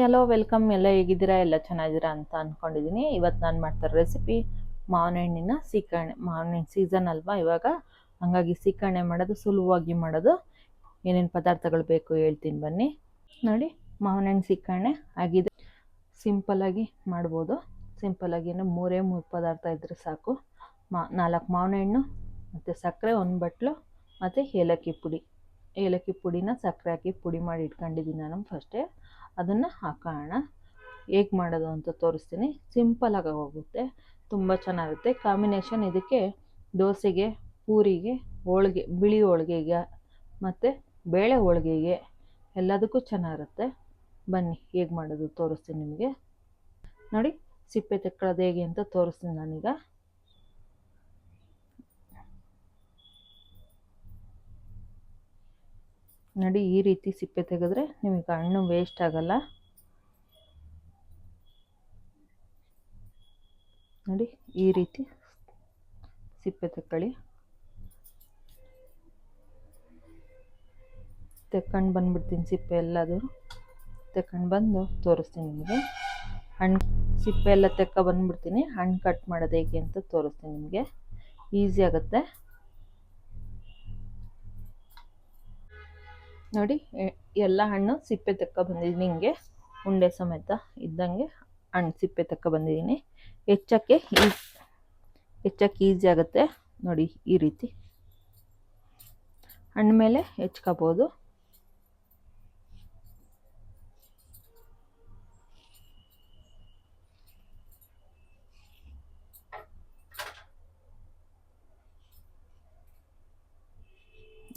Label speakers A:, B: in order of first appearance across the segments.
A: Hello welcome. ಎಲ್ಲ ಹೇಗಿದ್ದೀರಾ? ಎಲ್ಲ ಚೆನ್ನಾಗಿದ್ದೀರಾ ಅಂತ ಅಂದ್ಕೊಂಡಿದ್ದೀನಿ. ಇವತ್ತು ನಾನು ಮಾಡ್ತಾರೋ ರೆಸಿಪಿ ಮಾವಿನ ಹಣ್ಣಿನ ಸೀಕರಣೆ. ಮಾವಿನ ಹಣ್ಣು ಸೀಸನ್ ಅಲ್ವಾ ಇವಾಗ, ಹಾಗಾಗಿ ಸೀಕರಣೆ ಮಾಡೋದು ಸುಲಭವಾಗಿ ಮಾಡೋದು. ಏನೇನು ಪದಾರ್ಥಗಳು ಬೇಕು ಹೇಳ್ತೀನಿ ಬನ್ನಿ. ನೋಡಿ, ಮಾವಿನ ಹಣ್ಣು ಸೀಕರಣೆ ಆಗಿದೆ. ಸಿಂಪಲ್ಲಾಗಿ ಮಾಡ್ಬೋದು. ಸಿಂಪಲ್ಲಾಗಿ ಮೂರೇ ಪದಾರ್ಥ ಇದ್ದರೆ ಸಾಕು. 4 ಮಾವಿನ ಹಣ್ಣು ಮತ್ತು ಸಕ್ಕರೆ, 1 ಬಟ್ಲು ಮತ್ತು ಏಲಕ್ಕಿ ಪುಡಿ. ಏಲಕ್ಕಿ ಪುಡಿನ ಸಕ್ಕರೆ ಹಾಕಿ ಪುಡಿ ಮಾಡಿ ಇಟ್ಕೊಂಡಿದ್ದೀನಿ ನಾನು ಫಸ್ಟೇ. ಅದನ್ನು ಹಾಕೋಣ. ಹೇಗೆ ಮಾಡೋದು ಅಂತ ತೋರಿಸ್ತೀನಿ. ಸಿಂಪಲಾಗಿ ಹೋಗುತ್ತೆ, ತುಂಬ ಚೆನ್ನಾಗಿರುತ್ತೆ. ಕಾಂಬಿನೇಷನ್ ಇದಕ್ಕೆ ದೋಸೆಗೆ, ಪೂರಿಗೆ, ಹೋಳಿಗೆ, ಬಿಳಿ ಹೋಳಿಗೆಗೆ ಮತ್ತು ಬೇಳೆ ಹೋಳಿಗೆಗೆ ಎಲ್ಲದಕ್ಕೂ ಚೆನ್ನಾಗಿರುತ್ತೆ. ಬನ್ನಿ ಹೇಗೆ ಮಾಡೋದು ತೋರಿಸ್ತೀನಿ ನಿಮಗೆ. ನೋಡಿ, ಸಿಪ್ಪೆ ತೆಕ್ಕೊಳ್ಳೋದು ಹೇಗೆ ಅಂತ ತೋರಿಸ್ತೀನಿ ನಾನೀಗ. ನೋಡಿ, ಈ ರೀತಿ ಸಿಪ್ಪೆ ತೆಗೆದ್ರೆ ನಿಮಗೆ ಹಣ್ಣು ವೇಸ್ಟ್ ಆಗಲ್ಲ. ನೋಡಿ, ಈ ರೀತಿ ಸಿಪ್ಪೆ ತೆಕ್ಕೊಳ್ಳಿ. ತೆಕ್ಕೊಂಡು ಬಂದ್ಬಿಡ್ತೀನಿ. ಸಿಪ್ಪೆ ಎಲ್ಲದು ತೆಕ್ಕೊಂಡು ಬಂದು ತೋರಿಸ್ತೀನಿ ನಿಮಗೆ. ಹಣ್ಣು ಸಿಪ್ಪೆ ಎಲ್ಲ ತೆಕ್ಕ ಬಂದ್ಬಿಡ್ತೀನಿ. ಹಣ್ಣು ಕಟ್ ಮಾಡೋದು ಹೇಗೆ ಅಂತ ತೋರಿಸ್ತೀನಿ ನಿಮಗೆ. ಈಸಿ ಆಗುತ್ತೆ. ನೋಡಿ, ಎಲ್ಲ ಹಣ್ಣು ಸಿಪ್ಪೆ ತೆಕ್ಕ ಬಂದಿದ್ದೀನಿ. ಹಿಂಗೆ ಉಂಡೆ ಸಮೇತ ಇದ್ದಂಗೆ ಹಣ್ಣು ಸಿಪ್ಪೆ ತೆಕ್ಕ ಬಂದಿದ್ದೀನಿ. ಹೆಚ್ಚಕ್ಕೆ ಈಸಿ ಆಗುತ್ತೆ. ನೋಡಿ, ಈ ರೀತಿ ಹಣ್ಣು ಮೇಲೆ ಹೆಚ್ಕೋಬೋದು.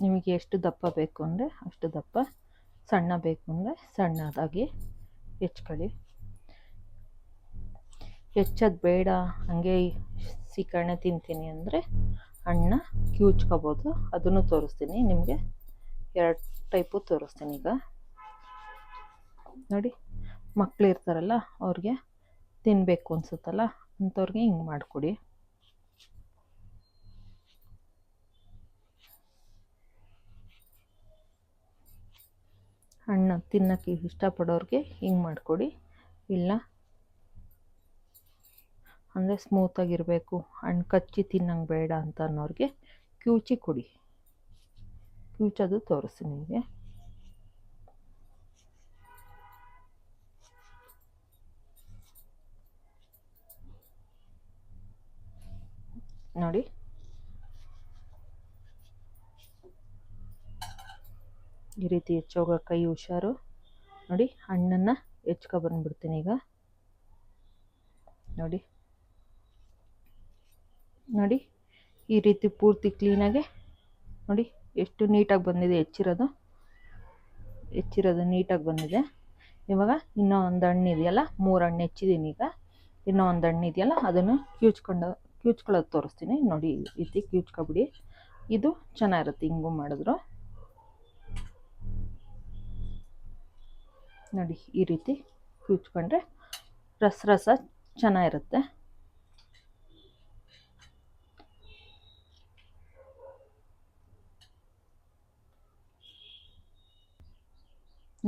A: ನಿಮಗೆ ಎಷ್ಟು ದಪ್ಪ ಬೇಕು ಅಂದರೆ ಅಷ್ಟು ದಪ್ಪ, ಸಣ್ಣ ಬೇಕು ಅಂದರೆ ಸಣ್ಣದಾಗಿ ಹೆಚ್ಕೊಳ್ಳಿ. ಹೆಚ್ಚೋದು ಬೇಡ, ಹಾಗೆ ಸೀಕರಣೆ ತಿಂತೀನಿ ಅಂದರೆ ಹಣ್ಣ ಕಿವುಚ್ಕೋಬೋದು. ಅದನ್ನು ತೋರಿಸ್ತೀನಿ ನಿಮಗೆ. 2 ಟೈಪು ತೋರಿಸ್ತೀನಿ ಈಗ. ನೋಡಿ, ಮಕ್ಕಳು ಇರ್ತಾರಲ್ಲ, ಅವ್ರಿಗೆ ತಿನ್ನಬೇಕು ಅನ್ಸುತ್ತಲ್ಲ, ಅಂಥವ್ರಿಗೆ ಹಿಂಗೆ ಮಾಡಿಕೊಡಿ. ಹಣ್ಣು ತಿನ್ನೋಕ್ಕೆ ಇಷ್ಟಪಡೋರಿಗೆ ಹಿಂಗೆ ಮಾಡಿಕೊಡಿ. ಇಲ್ಲ ಅಂದರೆ ಸ್ಮೂತಾಗಿರಬೇಕು, ಹಣ್ಣು ಕಚ್ಚಿ ತಿನ್ನಂಗೆ ಬೇಡ ಅಂತ ಅನ್ನೋರಿಗೆ ಕಿವುಚಿ ಕೊಡಿ. ಕಿವುಚೋದು ತೋರಿಸ್ತೀನಿ ನಿಮಗೆ. ನೋಡಿ, ಈ ರೀತಿ ಹೆಚ್ಚೋಗೋ ಕೈ ಹುಷಾರು. ನೋಡಿ, ಹಣ್ಣನ್ನು ಹೆಚ್ಕೊ ಬಂದ್ಬಿಡ್ತೀನಿ ಈಗ. ನೋಡಿ, ಈ ರೀತಿ ಪೂರ್ತಿ ಕ್ಲೀನಾಗೆ ನೋಡಿ ಎಷ್ಟು ನೀಟಾಗಿ ಬಂದಿದೆ. ಹೆಚ್ಚಿರೋದು ನೀಟಾಗಿ ಬಂದಿದೆ. ಇವಾಗ ಇನ್ನೂ ಒಂದು ಹಣ್ಣು ಇದೆಯಲ್ಲ, 3 ಹಣ್ಣು ಹೆಚ್ಚಿದ್ದೀನಿ ಈಗ. ಇನ್ನೂ ಒಂದು ಹಣ್ಣು ಇದೆಯಲ್ಲ, ಅದನ್ನು ಕಿವುಚ್ಕೊಳ್ಳೋದು ತೋರಿಸ್ತೀನಿ. ನೋಡಿ, ಈ ರೀತಿ ಕಿವುಚ್ಕೊಬಿಡಿ. ಇದು ಚೆನ್ನಾಗಿರುತ್ತೆ ಹಿಂಗೂ ಮಾಡಿದ್ರು. ನೋಡಿ, ಈ ರೀತಿ ಕಿವುಚ್ಕೊಂಡ್ರೆ ರಸ ಚೆನ್ನಾಗಿರುತ್ತೆ.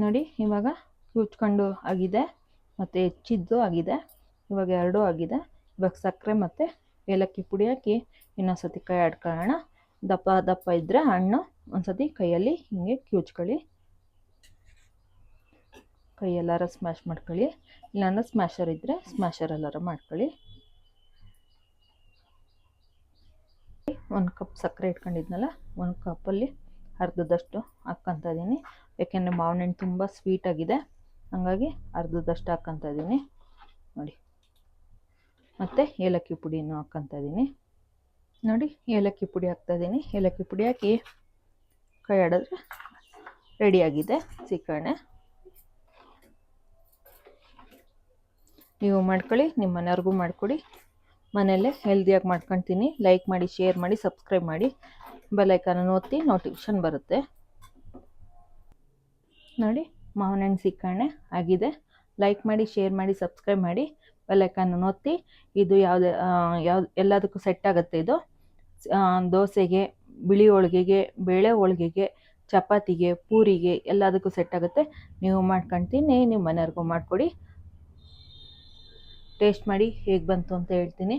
A: ನೋಡಿ, ಇವಾಗ ಕಿವುಚ್ಕೊಂಡು ಆಗಿದೆ ಮತ್ತು ಹೆಚ್ಚಿದ್ದು ಆಗಿದೆ. ಇವಾಗ 2 ಆಗಿದೆ. ಇವಾಗ ಸಕ್ಕರೆ ಮತ್ತು ಏಲಕ್ಕಿ ಪುಡಿ ಹಾಕಿ ಇನ್ನೊಂದ್ಸತಿ ಕೈ ಆಡ್ಕೊಳ್ಳೋಣ. ದಪ್ಪ ಇದ್ದರೆ ಹಣ್ಣು ಒಂದ್ಸತಿ ಕೈಯಲ್ಲಿ ಹಿಂಗೆ ಕಿವುಚ್ಕೊಳ್ಳಿ. ಕೈಯೆಲ್ಲಾರ ಸ್ಮ್ಯಾಶ್ ಮಾಡ್ಕೊಳ್ಳಿ. ಇಲ್ಲಾಂದ್ರೆ ಸ್ಮ್ಯಾಶರ್ ಇದ್ದರೆ ಸ್ಮ್ಯಾಶರ್ ಎಲ್ಲಾರ ಮಾಡ್ಕೊಳ್ಳಿ. 1 ಕಪ್ ಸಕ್ಕರೆ ಇಟ್ಕೊಂಡಿದ್ನಲ್ಲ, 1 ಕಪ್ಪಲ್ಲಿ ಅರ್ಧದಷ್ಟು ಹಾಕ್ಕೊತಾ ಇದ್ದೀನಿ. ಯಾಕೆಂದರೆ ಮಾವಿನ ಹಣ್ಣು ತುಂಬ ಸ್ವೀಟಾಗಿದೆ, ಹಾಗಾಗಿ ಅರ್ಧದಷ್ಟು ಹಾಕ್ಕೊತಾ ಇದ್ದೀನಿ. ನೋಡಿ, ಮತ್ತು ಏಲಕ್ಕಿ ಪುಡಿನೂ ಹಾಕ್ಕೊತಾ ಇದ್ದೀನಿ. ನೋಡಿ, ಏಲಕ್ಕಿ ಪುಡಿ ಹಾಕ್ತಾಯಿದ್ದೀನಿ. ಏಲಕ್ಕಿ ಪುಡಿ ಹಾಕಿ ಕೈ ಆಡಿದ್ರೆ ರೆಡಿಯಾಗಿದೆ ಸೀಕರಣೆ. ನೀವು ಮಾಡ್ಕೊಳ್ಳಿ, ನಿಮ್ಮ ಮನೆಯವ್ರಿಗೂ ಮಾಡಿಕೊಡಿ. ಮನೆಯಲ್ಲೇ ಹೆಲ್ದಿಯಾಗಿ ಮಾಡ್ಕೊತೀನಿ. ಲೈಕ್ ಮಾಡಿ, ಶೇರ್ ಮಾಡಿ, ಸಬ್ಸ್ಕ್ರೈಬ್ ಮಾಡಿ, ಬೆಲ್ ಐಕಾನನ್ನು ಒತ್ತಿ ನೋಟಿಫಿಕೇಷನ್ ಬರುತ್ತೆ. ನೋಡಿ, ಮಾವಿನ ಹಣ್ಣು ಸೀಕರಣೆ ಆಗಿದೆ. ಲೈಕ್ ಮಾಡಿ, ಶೇರ್ ಮಾಡಿ, ಸಬ್ಸ್ಕ್ರೈಬ್ ಮಾಡಿ, ಬೆಲ್ ಐಕಾನನ್ನು ಒತ್ತಿ. ಇದು ಎಲ್ಲದಕ್ಕೂ ಸೆಟ್ ಆಗುತ್ತೆ. ಇದು ದೋಸೆಗೆ, ಬಿಳಿ ಹೋಳಿಗೆಗೆ, ಬೇಳೆ ಹೋಳಿಗೆಗೆ, ಚಪಾತಿಗೆ, ಪೂರಿಗೆ ಎಲ್ಲದಕ್ಕೂ ಸೆಟ್ ಆಗುತ್ತೆ. ನೀವು ಮಾಡ್ಕೊಂಡು ತಿನ್ನಿ, ನಿಮ್ಮ ಮನೆಯವ್ರಿಗೂ ಮಾಡಿಕೊಡಿ. ಟೇಸ್ಟ್ ಮಾಡಿ ಹೇಗೆ ಬಂತು ಅಂತ ಹೇಳ್ತೀನಿ.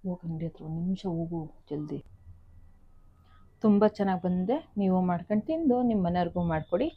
A: ಹೋಗಿ ಅಂಗಡಿ ಹತ್ರ ಒಂದು ನಿಮಿಷ ಹೋಗು ಜಲ್ದಿ. ತುಂಬ ಚೆನ್ನಾಗಿ ಬಂದಿದೆ. ನೀವು ಮಾಡ್ಕೊಂಡು ತಿಂದು ನಿಮ್ಮ ಮನೆಯವ್ರಿಗೂ ಮಾಡಿಕೊಡಿ.